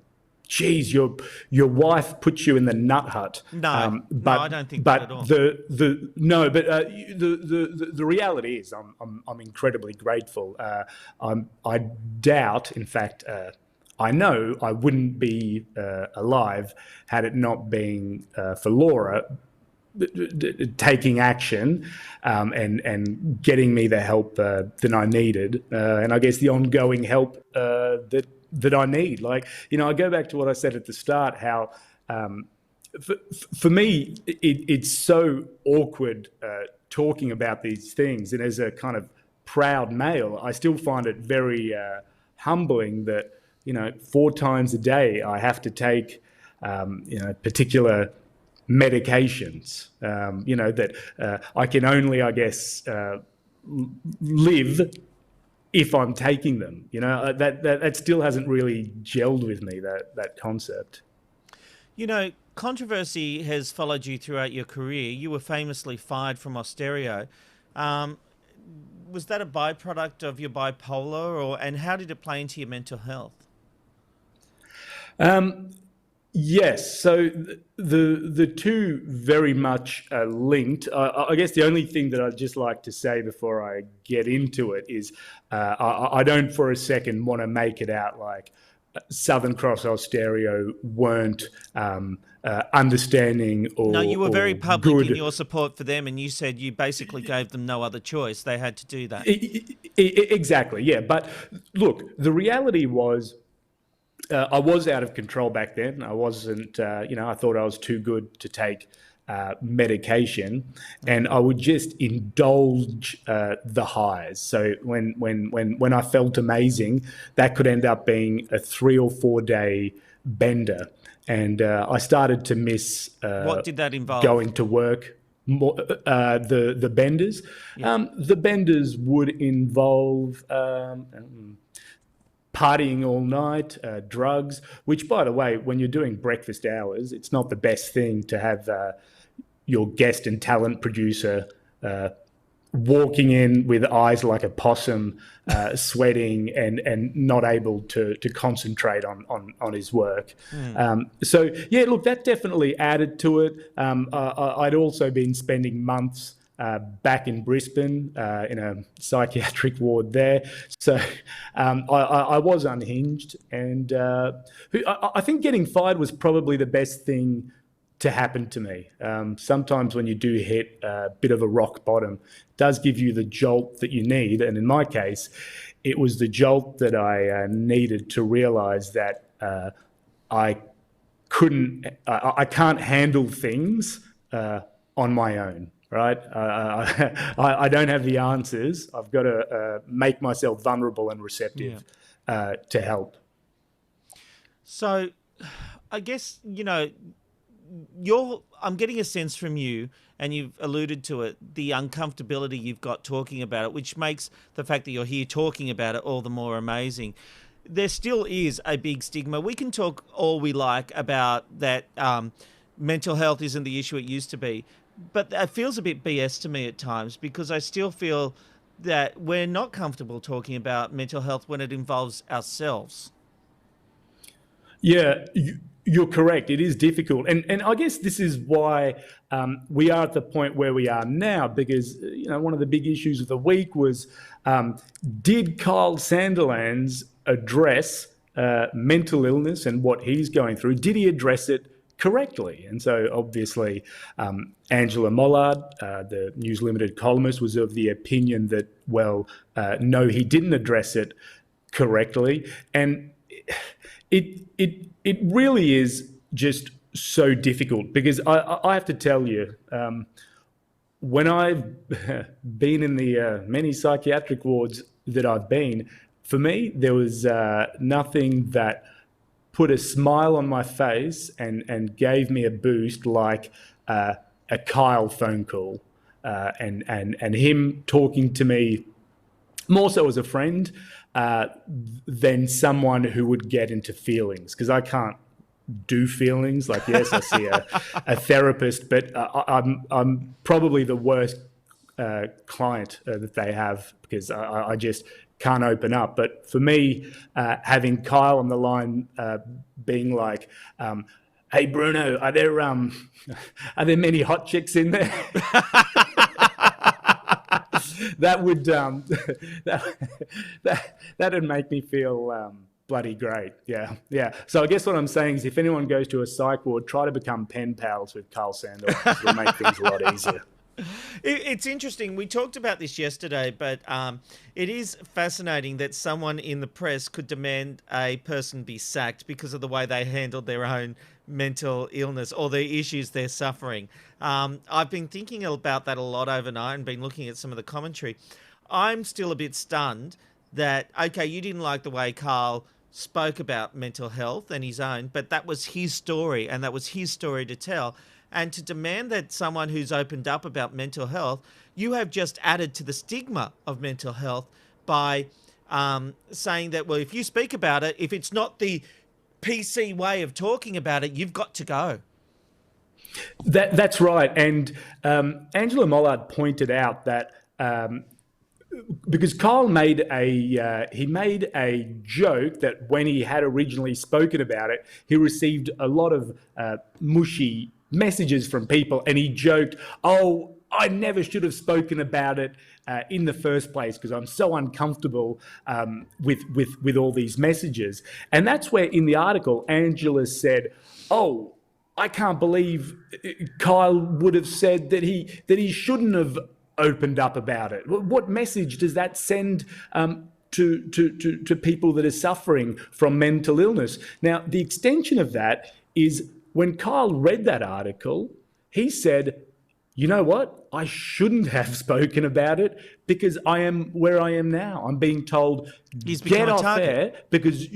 geez, your wife put you in the nut hut. No, but, no, I don't think that at all. The reality is, I'm incredibly grateful. I doubt, in fact, I know I wouldn't be alive had it not been for Laura taking action and getting me the help that I needed, and I guess the ongoing help that I need. Like, you know, I go back to what I said at the start, how for me it's so awkward talking about these things, and as a kind of proud male, I still find it very humbling that, you know, 4 times a day I have to take you know, particular medications, you know, that I can only, I guess, live if I'm taking them. You know, that still hasn't really gelled with me, that concept. You know, controversy has followed you throughout your career. You were famously fired from Austereo. Was that a byproduct of your bipolar, and how did it play into your mental health? Yes, so the two very much linked. I guess the only thing that I'd just like to say before I get into it is I don't for a second want to make it out like Southern Cross Austereo weren't understanding or... No, you were very public good in your support for them, and you said you basically gave them no other choice. They had to do that. Exactly, yeah. But look, the reality was, I was out of control back then. I wasn't, you know, I thought I was too good to take medication, and I would just indulge the highs. So when I felt amazing, that could end up being a 3 or 4 day bender, and I started to miss. What did that involve? Going to work. More, the benders. Yeah. The benders would involve. Partying all night, drugs, which, by the way, when you're doing breakfast hours, it's not the best thing to have your guest and talent producer walking in with eyes like a possum, sweating and not able to concentrate on his work. So yeah, look, that definitely added to it. I'd also been spending months back in Brisbane in a psychiatric ward there. So I was unhinged, and I think getting fired was probably the best thing to happen to me. Sometimes when you do hit a bit of a rock bottom, it does give you the jolt that you need. And in my case, it was the jolt that I needed to realise that I can't handle things on my own. Right, I don't have the answers. I've got to make myself vulnerable and receptive to help. So, I guess I'm getting a sense from you, and you've alluded to it, the uncomfortability you've got talking about it, which makes the fact that you're here talking about it all the more amazing. There still is a big stigma. We can talk all we like about that. Mental health isn't the issue it used to be. But it feels a bit BS to me at times, because I still feel that we're not comfortable talking about mental health when it involves ourselves. Yeah, you're correct. It is difficult. And I guess this is why we are at the point where we are now, because one of the big issues of the week was, did Kyle Sandilands address mental illness and what he's going through? Did he address it correctly? And so obviously Angela Mollard, the News Limited columnist, was of the opinion that, no, he didn't address it correctly. And it really is just so difficult, because I have to tell you, when I've been in the many psychiatric wards that I've been, for me, there was nothing that put a smile on my face and gave me a boost like a Kyle phone call, and him talking to me more so as a friend than someone who would get into feelings, because I can't do feelings. Like, yes, I see a therapist, but I'm probably the worst client that they have, because I just can't open up. But for me, having Kyle on the line, being like, "Hey Bruno, are there many hot chicks in there?" That would that'd make me feel bloody great. Yeah. So I guess what I'm saying is, if anyone goes to a psych ward, try to become pen pals with Kyle Sandilands. It'll make things a lot easier. It's interesting. We talked about this yesterday, but it is fascinating that someone in the press could demand a person be sacked because of the way they handled their own mental illness or the issues they're suffering. I've been thinking about that a lot overnight and been looking at some of the commentary. I'm still a bit stunned that, okay, you didn't like the way Carl spoke about mental health and his own, but that was his story and that was his story to tell. And to demand that someone who's opened up about mental health, you have just added to the stigma of mental health by saying that, well, if you speak about it, if it's not the PC way of talking about it, you've got to go. That's right. And Angela Mollard pointed out that because Kyle made a joke that when he had originally spoken about it, he received a lot of mushy messages from people, and he joked, "Oh, I never should have spoken about it in the first place because I'm so uncomfortable with all these messages." And that's where in the article Angela said, "Oh, I can't believe Kyle would have said that he shouldn't have opened up about it. What message does that send to people that are suffering from mental illness?" Now, the extension of that is when Kyle read that article, he said, "You know what? I shouldn't have spoken about it because I am where I am now. I'm being told, get off there because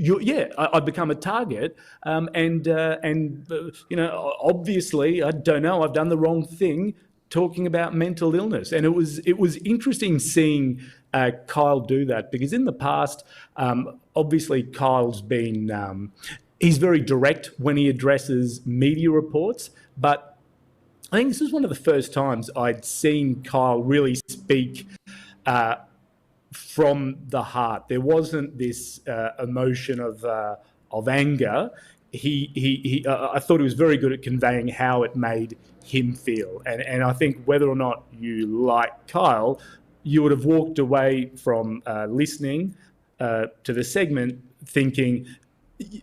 I've become a target. Obviously, I don't know, I've done the wrong thing talking about mental illness." And it was interesting seeing Kyle do that, because in the past, obviously Kyle's been, he's very direct when he addresses media reports, but I think this was one of the first times I'd seen Kyle really speak from the heart. There wasn't this emotion of anger. I thought he was very good at conveying how it made him feel. And I think whether or not you like Kyle, you would have walked away from listening to the segment thinking, he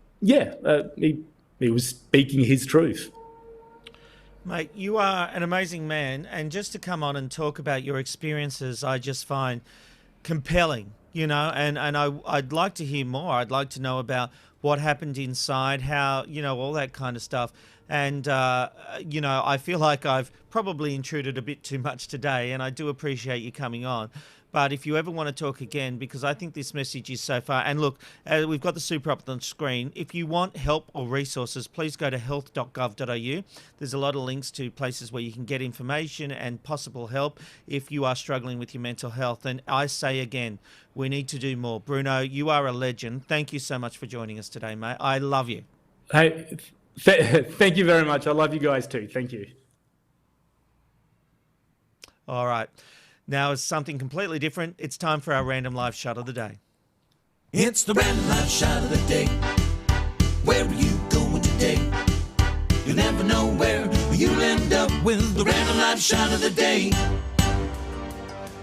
was speaking his truth. Mate, you are an amazing man, and just to come on and talk about your experiences, I just find compelling, and I'd like to hear more. I'd like to know about what happened inside, how, all that kind of stuff. And, I feel like I've probably intruded a bit too much today, and I do appreciate you coming on. But if you ever want to talk again, because I think this message is so far. And look, we've got the super up on the screen. If you want help or resources, please go to health.gov.au. There's a lot of links to places where you can get information and possible help if you are struggling with your mental health. And I say again, we need to do more. Bruno, you are a legend. Thank you so much for joining us today, mate. I love you. Hey, thank you very much. I love you guys too. Thank you. All right. Now it's something completely different. It's time for our random live shot of the day. It's the random live shot of the day. Where are you going today? You'll never know where you'll end up with the random live shot of the day.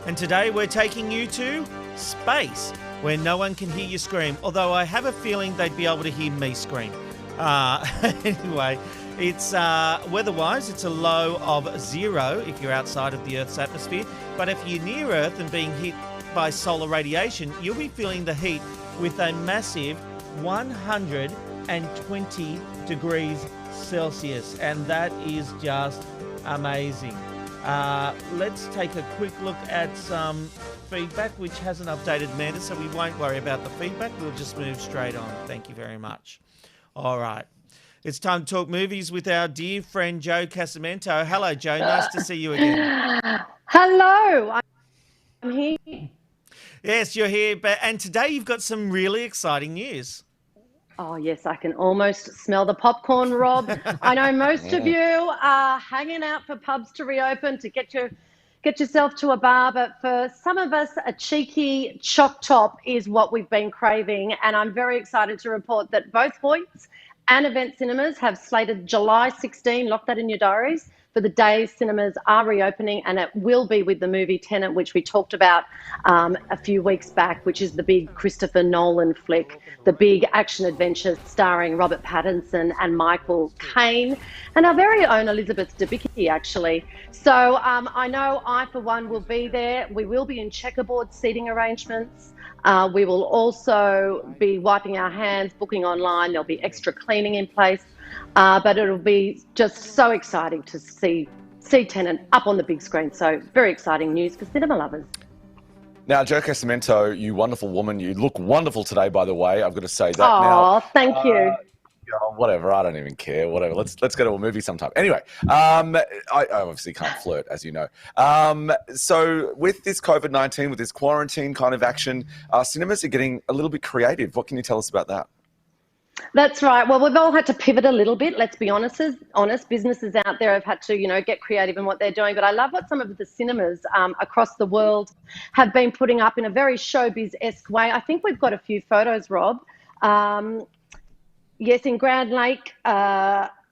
And today we're taking you to space, where no one can hear you scream, although I have a feeling they'd be able to hear me scream. Anyway, it's weather-wise, it's a low of 0 if you're outside of the Earth's atmosphere. But if you're near Earth and being hit by solar radiation, you'll be feeling the heat with a massive 120 degrees Celsius. And that is just amazing. Let's take a quick look at some feedback, which hasn't updated Amanda, so we won't worry about the feedback. We'll just move straight on. Thank you very much. All right. It's time to talk movies with our dear friend Joe Casamento. Hello, Joe. Nice to see you again. Hello. I'm here. Yes, you're here. And today you've got some really exciting news. Oh, yes, I can almost smell the popcorn, Rob. I know most of you are hanging out for pubs to reopen to get yourself to a bar, but for some of us, a cheeky choc top is what we've been craving. And I'm very excited to report that both Hoyts and Event Cinemas have slated July 16, lock that in your diaries, for the day cinemas are reopening, and it will be with the movie Tenet, which we talked about a few weeks back, which is the big Christopher Nolan flick, the big action-adventure starring Robert Pattinson and Michael Caine, and our very own Elizabeth Debicki, actually. So I know I, for one, will be there. We will be in checkerboard seating arrangements. We will also be wiping our hands, booking online. There'll be extra cleaning in place. But it'll be just so exciting to see Tenet up on the big screen. So very exciting news for cinema lovers. Now, Joe Casamento, you wonderful woman. You look wonderful today, by the way. I've got to say that. Oh, thank you. Whatever, I don't even care. Whatever. Let's go to a movie sometime. Anyway, I obviously can't flirt, as you know. So with this COVID-19, with this quarantine kind of action, cinemas are getting a little bit creative. What can you tell us about that? That's right. Well, we've all had to pivot a little bit. Let's be honest. Businesses out there have had to, get creative in what they're doing. But I love what some of the cinemas across the world have been putting up in a very showbiz-esque way. I think we've got a few photos, Rob. Yes, in Grand Lake,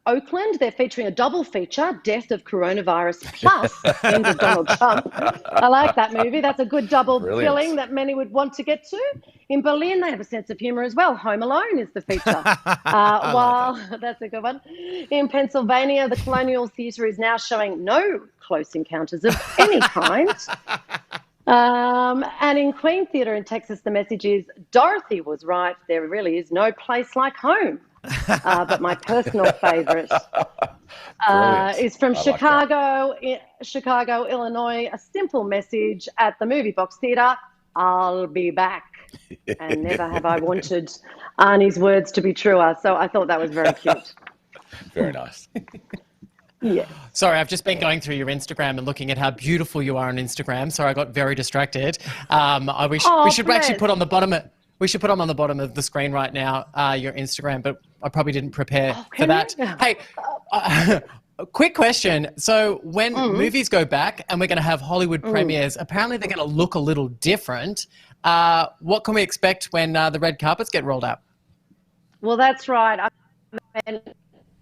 Oakland, they're featuring a double feature, Death of Coronavirus plus End of Donald Trump. I like that movie. That's a good double billing that many would want to get to. In Berlin, they have a sense of humour as well. Home Alone is the feature. That's a good one. In Pennsylvania, the Colonial Theatre is now showing no close encounters of any kind. And in Queen Theatre in Texas, the message is, Dorothy was right. There really is no place like home. But my personal favourite is from Chicago, Illinois. A simple message at the Movie Box Theatre: I'll be back. And never have I wanted Arnie's words to be truer. So I thought that was very cute. Very nice. Yeah. Sorry, I've just been going through your Instagram and looking at how beautiful you are on Instagram. Sorry, I got very distracted. We should actually put on the bottom. We should put on the bottom of the screen right now your Instagram, but I probably didn't prepare for that. Hey, A quick question. So when movies go back and we're going to have Hollywood premieres, apparently they're going to look a little different. What can we expect when the red carpets get rolled out? Well, that's right.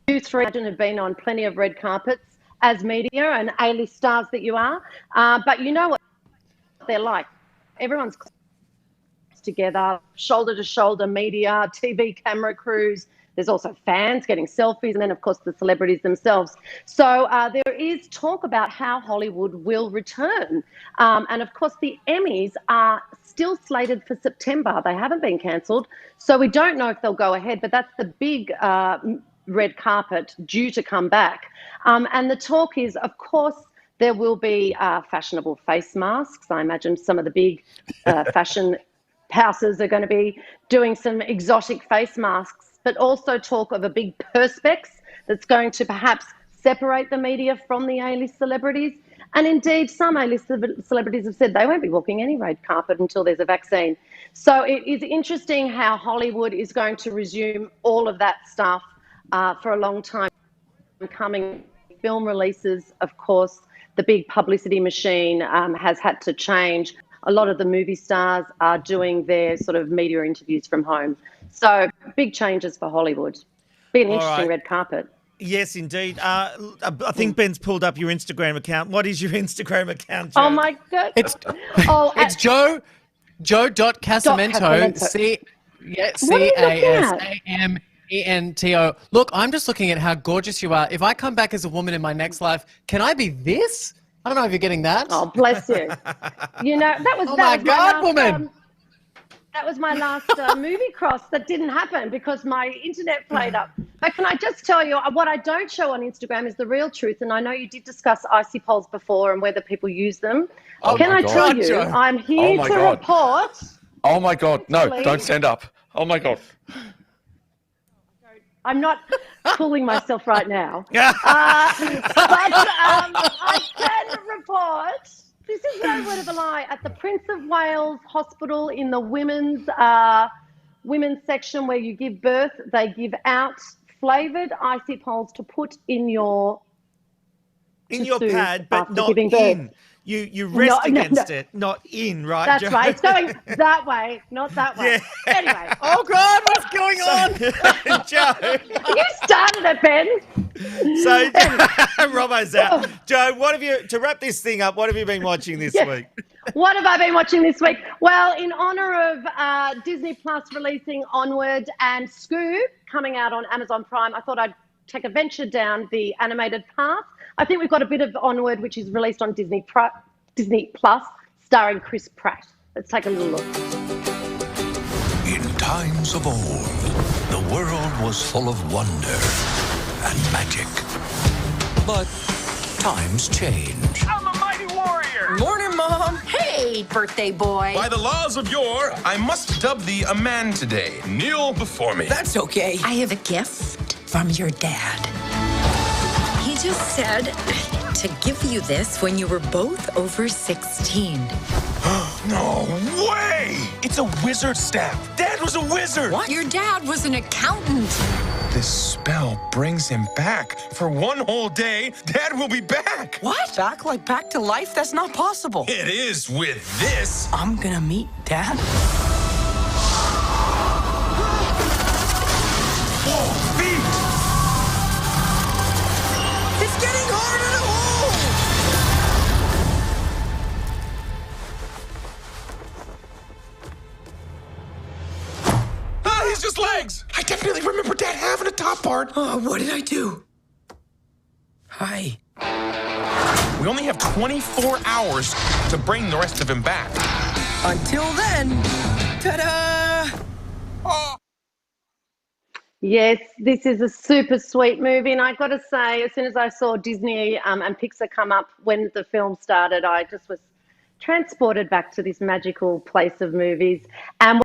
You three have been on plenty of red carpets as media and A-list stars that you are. But you know what they're like. Everyone's together, shoulder to shoulder media, TV camera crews. There's also fans getting selfies, and then, of course, the celebrities themselves. So there is talk about how Hollywood will return. And, of course, the Emmys are still slated for September. They haven't been cancelled. So we don't know if they'll go ahead, but that's the big red carpet due to come back. And the talk is, of course, there will be fashionable face masks. I imagine some of the big fashion houses are going to be doing some exotic face masks, but also talk of a big perspex that's going to perhaps separate the media from the A-list celebrities. And indeed, some A-list celebrities have said they won't be walking any red carpet until there's a vaccine. So it is interesting how Hollywood is going to resume all of that stuff for a long time coming. Film releases, of course, the big publicity machine has had to change. A lot of the movie stars are doing their sort of media interviews from home. So big changes for Hollywood. Be an interesting red carpet. Yes, indeed. I think Ben's pulled up your Instagram account. What is your Instagram account, Joe? Oh, my God. It's Joe.Casamento. C-A-S-A-M-E-N-T-O. Look, I'm just looking at how gorgeous you are. If I come back as a woman in my next life, can I be this? I don't know if you're getting that. Oh, bless you. You know, that was my God, woman. That was my last movie cross that didn't happen because my internet played up. But can I just tell you, what I don't show on Instagram is the real truth. And I know you did discuss icy polls before and whether people use them. Can I tell you, I'm here to report. Oh, my God. No, don't stand up. Oh, my God. I'm not fooling myself right now. But I can report, this is no word of a lie, at the Prince of Wales Hospital in the women's section where you give birth, they give out flavoured icy poles to put in your pad, but not in. You rest against it, not in, right, That's Joe? right. It's going that way, not that way. Yeah. Anyway. Oh, God, what's going on? Joe. You started it, Ben. So, Robbo's out. Joe, to wrap this thing up, what have you been watching this week? What have I been watching this week? Well, in honour of Disney Plus releasing Onward and Scoob coming out on Amazon Prime, I thought I'd take a venture down the animated path. I think we've got a bit of Onward, which is released on Disney Plus, starring Chris Pratt. Let's take a little look. In times of old, the world was full of wonder and magic. But times change. I'm a mighty warrior. Morning, Mom. Hey, birthday boy. By the laws of yore, I must dub thee a man today. Kneel before me. That's okay. I have a gift from your dad. He just said to give you this when you were both over 16. No way! It's a wizard staff. Dad was a wizard. What? Your dad was an accountant. This spell brings him back. For one whole day, Dad will be back. What? Back to life? That's not possible. It is with this. I'm gonna meet Dad. Whoa, feet! It's getting harder to hold! Ah, he's just legs! I definitely remember Dad having a top part. Oh, what did I do? Hi. We only have 24 hours to bring the rest of him back. Until then, ta-da! Oh. Yes, this is a super sweet movie, and I've got to say, as soon as I saw Disney and Pixar come up when the film started, I just was transported back to this magical place of movies. And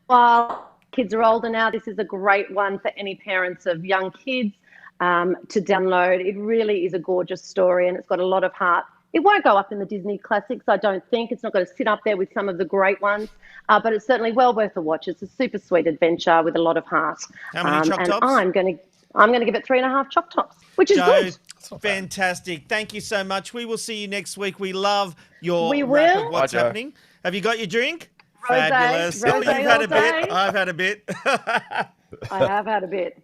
while kids are older now, this is a great one for any parents of young kids to download. It really is a gorgeous story, and it's got a lot of heart. It won't go up in the Disney classics, I don't think. It's not going to sit up there with some of the great ones, but it's certainly well worth a watch. It's a super sweet adventure with a lot of heart. How many choc tops? I'm going to give it 3.5 choc tops, which is good. Fantastic. Thank you so much. We will see you next week. We love your We wrap of will. what's Bye, Joe. happening. Have you got your drink? Rosé, Fabulous. rosé You've had a all bit. day. I've had a bit. I have had a bit.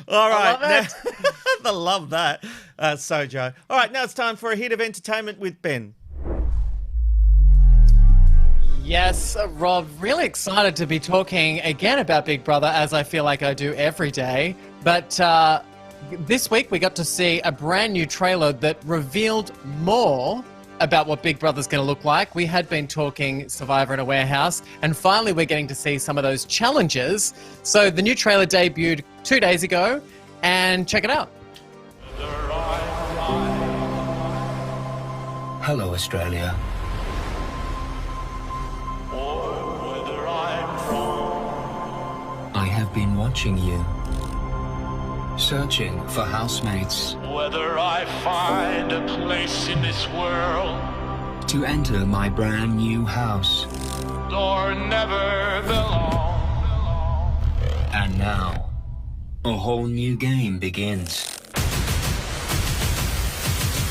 All right. love I love that. So, Joe. All right, now it's time for a hit of entertainment with Ben. Yes, Rob, really excited to be talking again about Big Brother, as I feel like I do every day. But this week we got to see a brand new trailer that revealed more about what Big Brother's going to look like. We had been talking Survivor in a Warehouse, and finally we're getting to see some of those challenges. So the new trailer debuted 2 days ago, and check it out. Hello, Australia. I have been watching you, searching for housemates Whether I find a place in this world to enter my brand new house. or never belong. And now, a whole new game begins.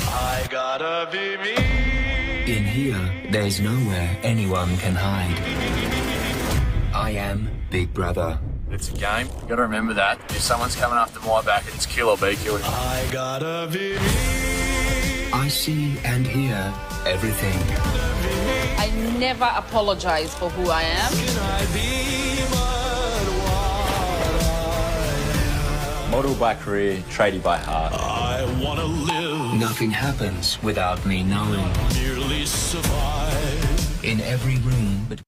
I gotta be me. In here, there's nowhere anyone can hide. I am Big Brother. It's a game. You got to remember that. If someone's coming after my back, it's kill or be killed. I gotta be me. I see and hear everything. I never apologize for who I am. Can I be but what Model by career, tradie by heart. I wanna live? Nothing happens without me knowing. Merely survive. In every room, but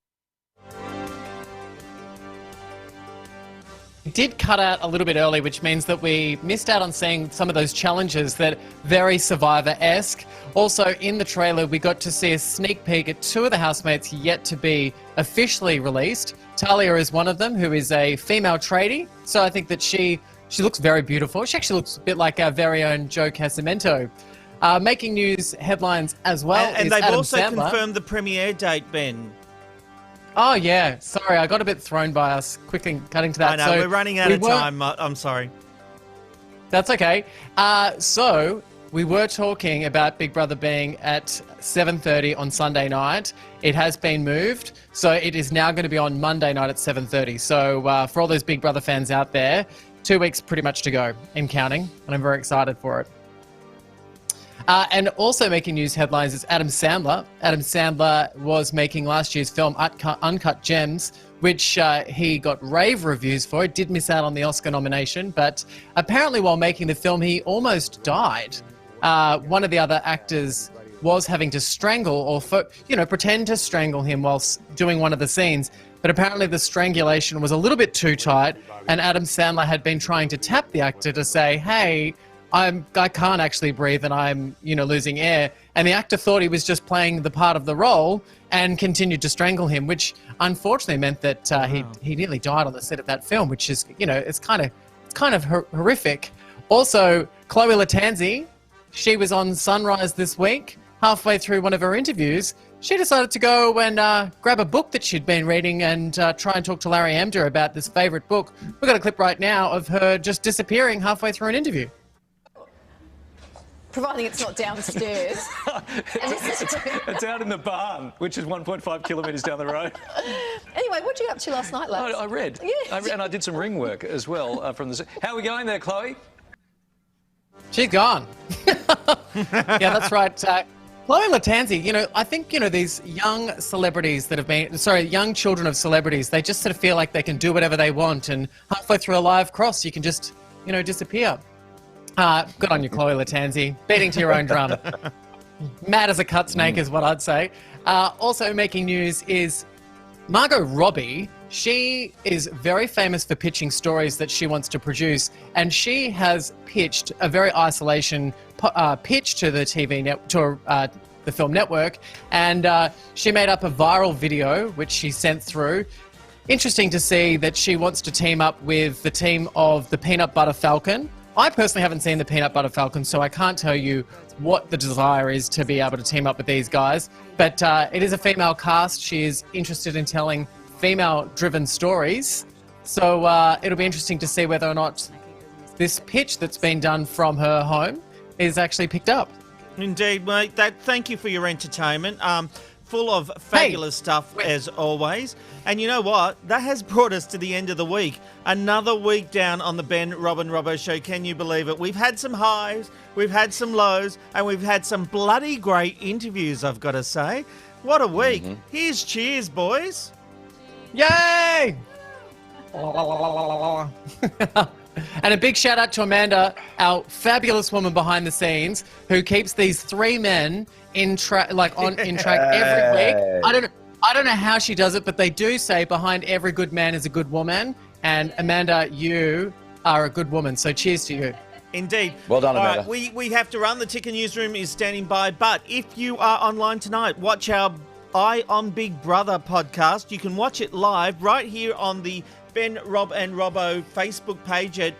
We did cut out a little bit early, which means that we missed out on seeing some of those challenges that very Survivor-esque. Also, in the trailer, we got to see a sneak peek at two of the housemates yet to be officially released. Talia is one of them, who is a female tradie. So I think that she looks very beautiful. She actually looks a bit like our very own Joe Casamento. Making news headlines as well. And is they've Adam also Sandler. confirmed the premiere date, Ben. Oh, yeah. Sorry, I got a bit thrown by us quickly cutting to that. I know, So we're running out we of weren't- time. I'm sorry. That's okay. So we were talking about Big Brother being at 7:30 on Sunday night. It has been moved, so it is now going to be on Monday night at 7:30. So for all those Big Brother fans out there, 2 weeks pretty much to go and counting, and I'm very excited for it. And also making news headlines is Adam Sandler. Adam Sandler was making last year's film Uncut Gems, which he got rave reviews for. It did miss out on the Oscar nomination, but apparently while making the film, he almost died. One of the other actors was having to strangle or, pretend to strangle him whilst doing one of the scenes. But apparently the strangulation was a little bit too tight, and Adam Sandler had been trying to tap the actor to say, hey, I can't actually breathe and I'm, losing air. And the actor thought he was just playing the part of the role and continued to strangle him, which unfortunately meant that he nearly died on the set of that film, which is, it's kind of horrific. Also, Chloe Latanzi, she was on Sunrise this week. Halfway through one of her interviews, she decided to go and grab a book that she'd been reading and try and talk to Larry Amdur about this favourite book. We've got a clip right now of her just disappearing halfway through an interview. Providing it's not downstairs. It's out in the barn, which is 1.5 kilometres down the road. Anyway, what did you get up to last night, lads? I read. Yeah. And I did some ring work as well from the... How are we going there, Chloe? She's gone. Yeah, that's right. Chloe Latanzi, I think, these young celebrities that have been, young children of celebrities, they just sort of feel like they can do whatever they want, and halfway through a live cross, you can just, disappear. Good on you, Chloe Latanzi. Beating to your own drum. Mad as a cut snake is what I'd say. Also making news is Margot Robbie. She is very famous for pitching stories that she wants to produce, and she has pitched a very isolation pitch to the the film network, and she made up a viral video which she sent through. Interesting to see that she wants to team up with the team of the Peanut Butter Falcon. I personally haven't seen the Peanut Butter Falcon, so I can't tell you what the desire is to be able to team up with these guys. But it is a female cast. She is interested in telling female-driven stories. So it'll be interesting to see whether or not this pitch that's been done from her home is actually picked up. Indeed, mate. Thank you for your entertainment. Full of fabulous stuff as always. And you know what? That has brought us to the end of the week. Another week down on the Ben, Rob and Robbo Show. Can you believe it? We've had some highs, we've had some lows, and we've had some bloody great interviews, I've got to say. What a week. Here's cheers, boys. Yay! And a big shout out to Amanda, our fabulous woman behind the scenes, who keeps these three men in track every week. I don't know how she does it, but they do say behind every good man is a good woman. And Amanda, you are a good woman. So cheers to you. Indeed. Well done, All Amanda. right, we have to run. The Ticker Newsroom is standing by. But if you are online tonight, watch our Eye on Big Brother podcast. You can watch it live right here on the Ben, Rob and Robbo Facebook page at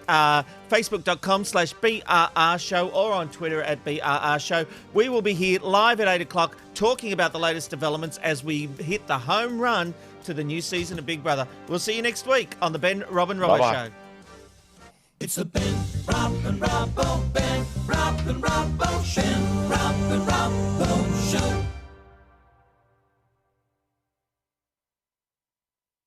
facebook.com/BRR Show or on Twitter at BRR Show. We will be here live at 8 o'clock talking about the latest developments as we hit the home run to the new season of Big Brother. We'll see you next week on the Ben, Rob and Robbo Show. It's the Ben, Rob and Robbo, Ben, Rob and Robbo, Ben, Rob and Robbo Show.